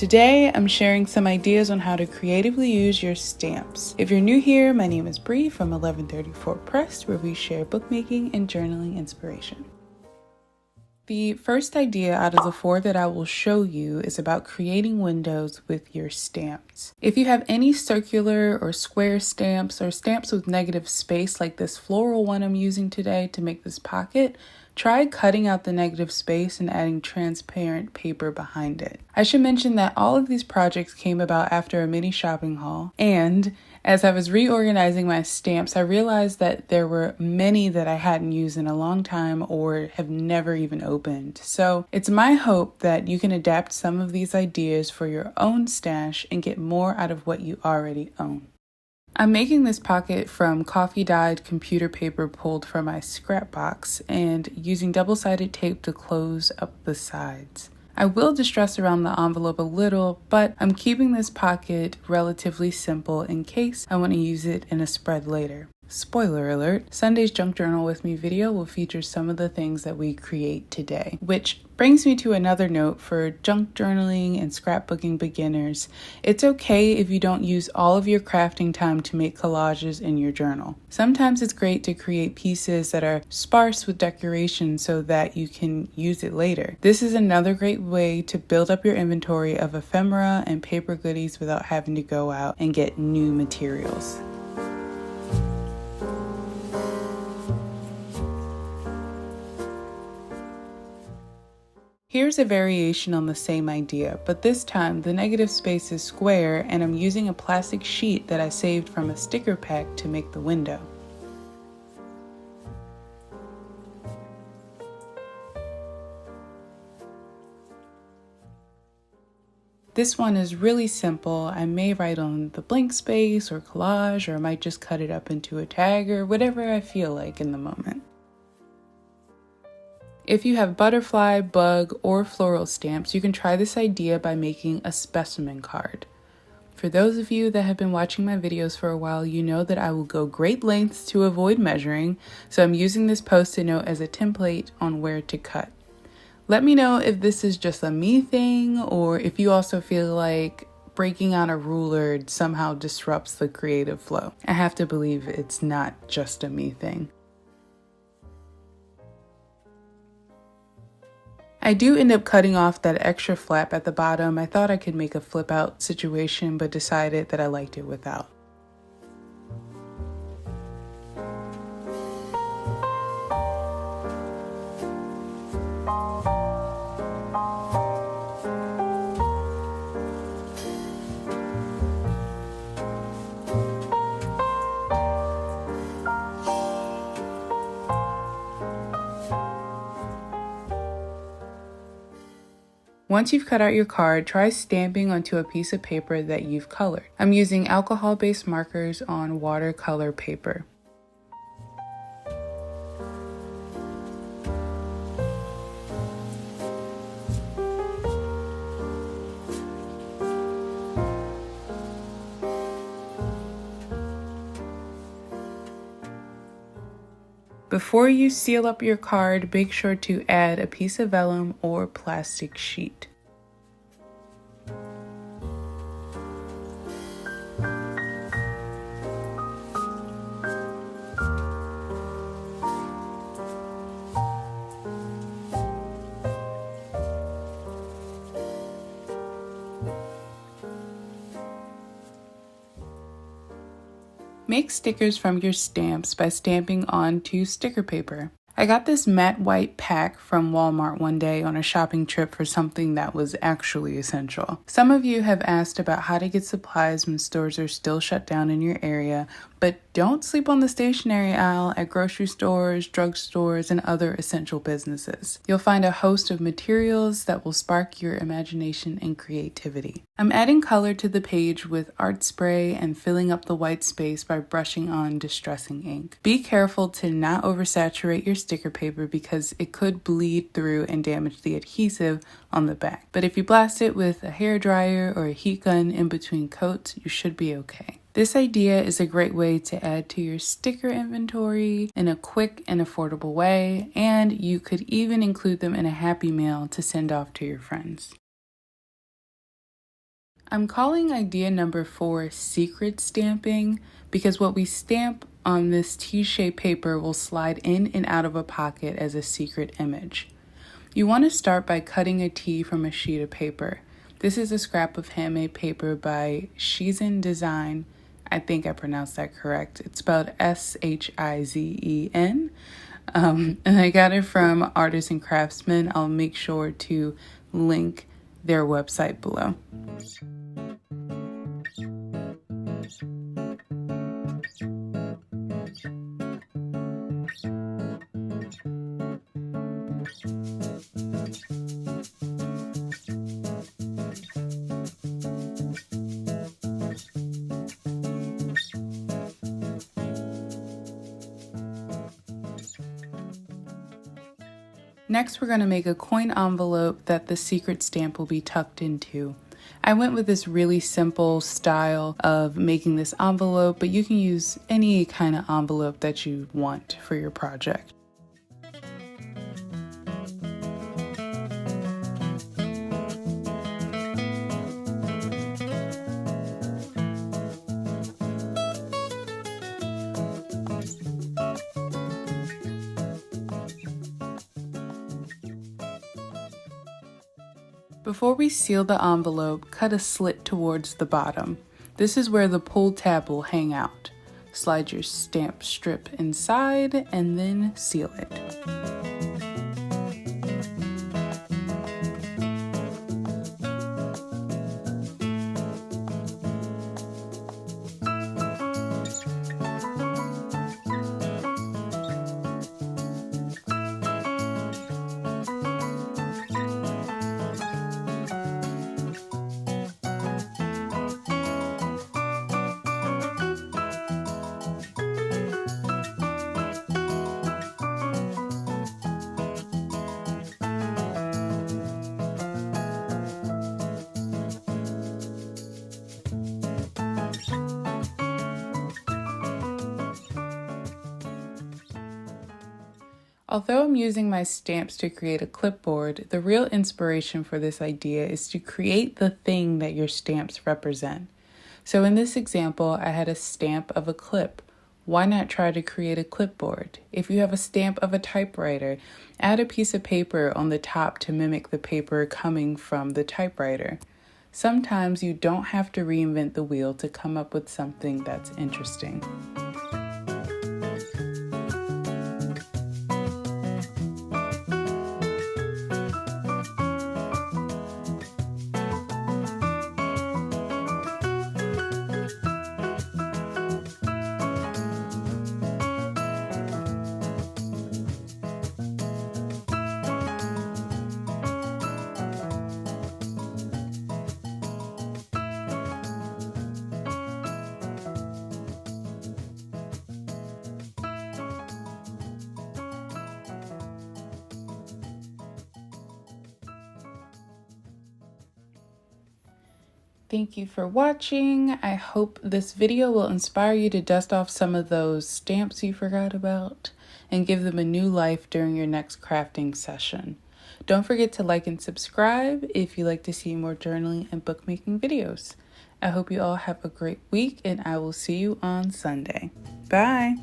Today, I'm sharing some ideas on how to creatively use your stamps. If you're new here, my name is Bree from 1134 Press, where we share bookmaking and journaling inspiration. The first idea out of the 4 that I will show you is about creating windows with your stamps. If you have any circular or square stamps or stamps with negative space like this floral one I'm using today to make this pocket, try cutting out the negative space and adding transparent paper behind it. I should mention that all of these projects came about after a mini shopping haul, and as I was reorganizing my stamps, I realized that there were many that I hadn't used in a long time or have never even opened. So it's my hope that you can adapt some of these ideas for your own stash and get more out of what you already own. I'm making this pocket from coffee-dyed computer paper pulled from my scrap box and using double-sided tape to close up the sides. I will distress around the envelope a little, but I'm keeping this pocket relatively simple in case I want to use it in a spread later. Spoiler alert, Sunday's Junk Journal With Me video will feature some of the things that we create today, which brings me to another note for junk journaling and scrapbooking beginners. It's okay if you don't use all of your crafting time to make collages in your journal. Sometimes it's great to create pieces that are sparse with decoration so that you can use it later. This is another great way to build up your inventory of ephemera and paper goodies without having to go out and get new materials. Here's a variation on the same idea, but this time the negative space is square and I'm using a plastic sheet that I saved from a sticker pack to make the window. This one is really simple. I may write on the blank space or collage, or I might just cut it up into a tag or whatever I feel like in the moment. If you have butterfly, bug, or floral stamps, you can try this idea by making a specimen card. For those of you that have been watching my videos for a while, you know that I will go great lengths to avoid measuring, so I'm using this post-it note as a template on where to cut. Let me know if this is just a me thing, or if you also feel like breaking out a ruler somehow disrupts the creative flow. I have to believe it's not just a me thing. I do end up cutting off that extra flap at the bottom. I thought I could make a flip out situation, but decided that I liked it without. Once you've cut out your card, try stamping onto a piece of paper that you've colored. I'm using alcohol-based markers on watercolor paper. Before you seal up your card, make sure to add a piece of vellum or plastic sheet. Make stickers from your stamps by stamping onto sticker paper. I got this matte white pack from Walmart one day on a shopping trip for something that was actually essential. Some of you have asked about how to get supplies when stores are still shut down in your area, but don't sleep on the stationery aisle at grocery stores, drugstores, and other essential businesses. You'll find a host of materials that will spark your imagination and creativity. I'm adding color to the page with art spray and filling up the white space by brushing on distressing ink. Be careful to not oversaturate your sticker paper because it could bleed through and damage the adhesive on the back. But if you blast it with a hairdryer or a heat gun in between coats, you should be okay. This idea is a great way to add to your sticker inventory in a quick and affordable way, and you could even include them in a happy mail to send off to your friends. I'm calling idea number 4 secret stamping because what we stamp on this T-shaped paper will slide in and out of a pocket as a secret image. You want to start by cutting a T from a sheet of paper. This is a scrap of handmade paper by Shizen Design. I think I pronounced that correct. It's spelled Shizen. And I got it from Artists and Craftsmen. I'll make sure to link their website below. Next, we're going to make a coin envelope that the secret stamp will be tucked into. I went with this really simple style of making this envelope, but you can use any kind of envelope that you want for your project. Before we seal the envelope, cut a slit towards the bottom. This is where the pull tab will hang out. Slide your stamp strip inside and then seal it. Although I'm using my stamps to create a clipboard, the real inspiration for this idea is to create the thing that your stamps represent. So in this example, I had a stamp of a clip. Why not try to create a clipboard? If you have a stamp of a typewriter, add a piece of paper on the top to mimic the paper coming from the typewriter. Sometimes you don't have to reinvent the wheel to come up with something that's interesting. Thank you for watching. I hope this video will inspire you to dust off some of those stamps you forgot about and give them a new life during your next crafting session. Don't forget to like and subscribe if you like to see more journaling and bookmaking videos. I hope you all have a great week and I will see you on Sunday. Bye!